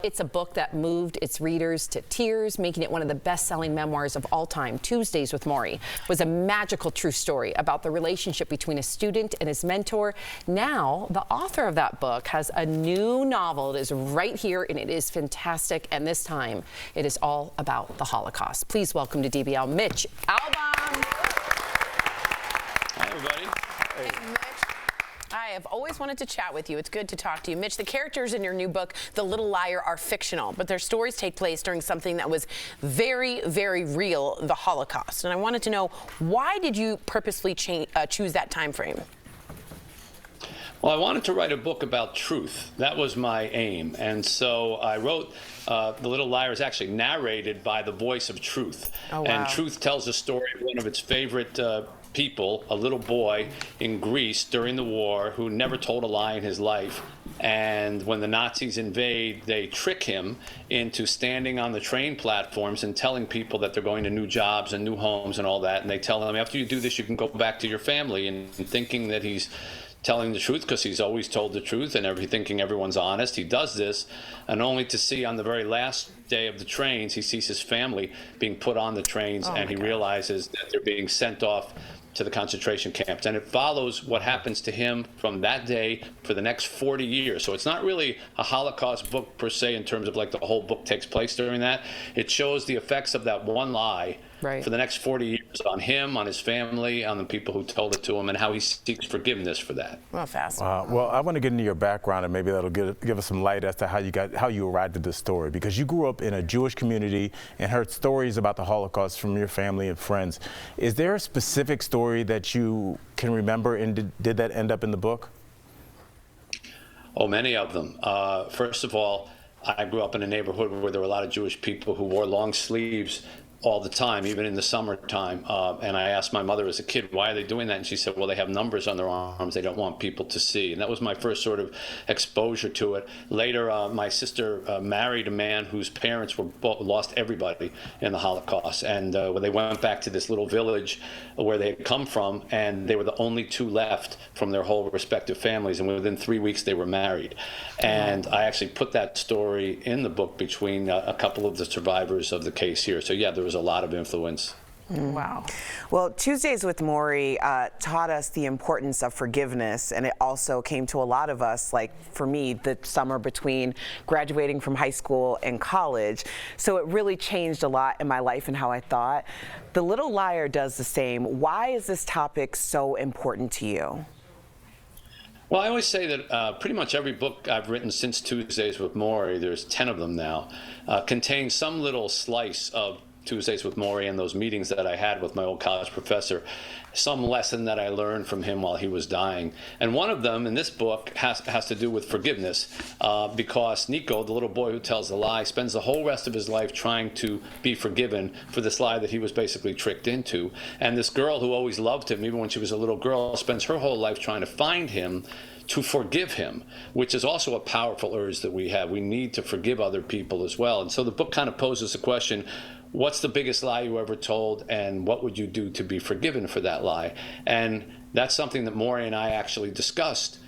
It's a book that moved its readers to tears, making it one of the best-selling memoirs of all time. Tuesdays with Morrie was a magical true story about the relationship between a student and his mentor. Now, the author of that book has a new novel. It is right here, and it is fantastic. And this time, it is all about the Holocaust. Please welcome to DBL, Mitch Albom. Hi, everybody. Hey, Mitch. I have always wanted to chat with you. It's good to talk to you. Mitch, the characters in your new book, The Little Liar, are fictional, but their stories take place during something that was very, very real, the Holocaust. And I wanted to know, why did you purposely choose that time frame? Well, I wanted to write a book about truth. That was my aim. And so I wrote The Little Liar is actually narrated by the voice of Truth. Oh, wow. And Truth tells the story of one of its favorite people, a little boy in Greece during the war who never told a lie in his life. And when the Nazis invade, they trick him into standing on the train platforms and telling people that they're going to new jobs and new homes and all that. And they tell them, after you do this, you can go back to your family, and thinking that he's telling the truth because he's always told the truth and thinking everyone's honest. He does this, and only to see on the very last day of the trains, he sees his family being put on the trains, and he realizes that they're being sent off to the concentration camps. And it follows what happens to him from that day for the next 40 years. So it's not really a Holocaust book per se in terms of like the whole book takes place during that. It shows the effects of that one lie for the next 40 years on him, on his family, on the people who told it to him, and how he seeks forgiveness for that. Well, fast. Well, I want to get into your background, and maybe that'll give us some light as to how you arrived at this story, because you grew up in a Jewish community and heard stories about the Holocaust from your family and friends. Is there a specific story that you can remember, and did that end up in the book? Oh, many of them. First of all, I grew up in a neighborhood where there were a lot of Jewish people who wore long sleeves all the time, even in the summertime. And I asked my mother as a kid, why are they doing that? And she said, well, they have numbers on their arms they don't want people to see. And that was my first sort of exposure to it. Later, my sister married a man whose parents lost everybody in the Holocaust. And when they went back to this little village where they had come from, and they were the only two left from their whole respective families. And within 3 weeks, they were married. And I actually put that story in the book between a couple of the survivors of the case here. So yeah, there was a lot of influence. Wow. Well, Tuesdays with Morrie taught us the importance of forgiveness, and it also came to a lot of us, like for me, the summer between graduating from high school and college. So it really changed a lot in my life and how I thought. The Little Liar does the same. Why is this topic so important to you? Well, I always say that pretty much every book I've written since Tuesdays with Morrie, there's 10 of them now, contains some little slice of Tuesdays with Morrie and those meetings that I had with my old college professor, some lesson that I learned from him while he was dying. And one of them in this book has to do with forgiveness, because Nico, the little boy who tells the lie, spends the whole rest of his life trying to be forgiven for this lie that he was basically tricked into. And this girl who always loved him, even when she was a little girl, spends her whole life trying to find him, to forgive him, which is also a powerful urge that we have. We need to forgive other people as well. And so the book kind of poses the question, what's the biggest lie you ever told, and what would you do to be forgiven for that lie? And that's something that Morrie and I actually discussed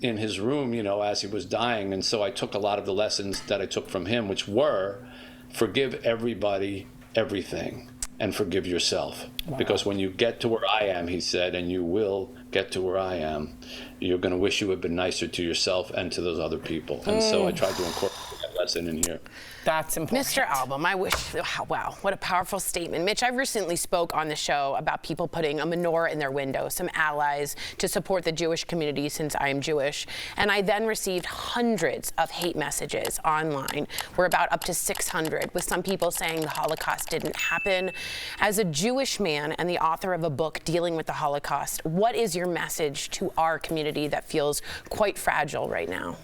in his room, you know, as he was dying. And so I took a lot of the lessons that I took from him, which were forgive everybody, everything, and forgive yourself. Wow. Because when you get to where I am, he said, and you will get to where I am, you're going to wish you had been nicer to yourself and to those other people. And so I tried to incorporate that lesson in here. That's important. Mr. Albom, I wish, wow, what a powerful statement. Mitch, I recently spoke on the show about people putting a menorah in their window, some allies to support the Jewish community since I am Jewish. And I then received hundreds of hate messages online. We're about up to 600, with some people saying the Holocaust didn't happen. As a Jewish man and the author of a book dealing with the Holocaust, what is your message to our community that feels quite fragile right now?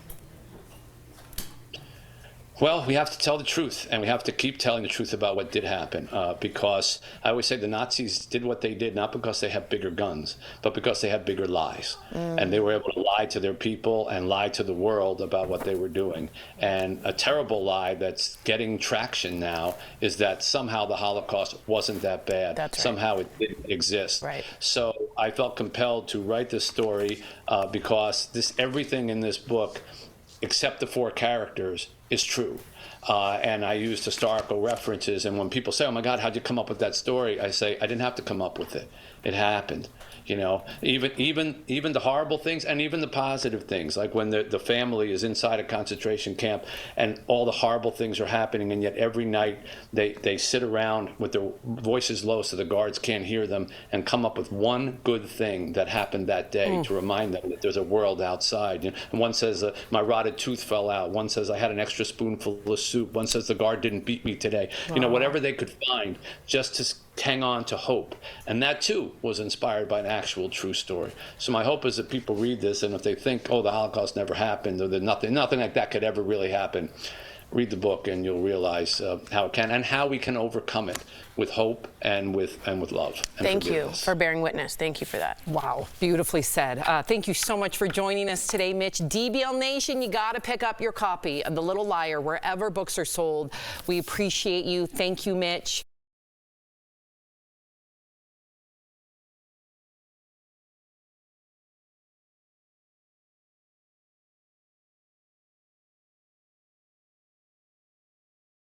Well, we have to tell the truth, and we have to keep telling the truth about what did happen, because I always say the Nazis did what they did not because they have bigger guns, but because they had bigger lies. And they were able to lie to their people and lie to the world about what they were doing. And a terrible lie that's getting traction now is that somehow the Holocaust wasn't that bad. That's right. Somehow it didn't exist. Right. So I felt compelled to write this story because everything in this book except the 4 characters, is true. And I use historical references, and when people say, "Oh my God, how'd you come up with that story?" I say, I didn't have to come up with it. It happened. You know, even the horrible things and even the positive things, like when the family is inside a concentration camp and all the horrible things are happening, and yet every night they sit around with their voices low so the guards can't hear them and come up with one good thing that happened that day to remind them that there's a world outside. You know, and one says, my rotted tooth fell out. One says, I had an extra spoonful of soup. One says, the guard didn't beat me today. You know, whatever they could find just to hang on to hope. And that too was inspired by an actual true story. So my hope is that people read this, and if they think, oh, the Holocaust never happened, or that nothing like that could ever really happen, read the book and you'll realize how it can, and how we can overcome it with hope and with love. And Thank you forgiveness. for bearing witness. Thank you for that. Wow, beautifully said. Thank you so much for joining us today, Mitch. DBL Nation, you got to pick up your copy of The Little Liar wherever books are sold. We appreciate you. Thank you, Mitch.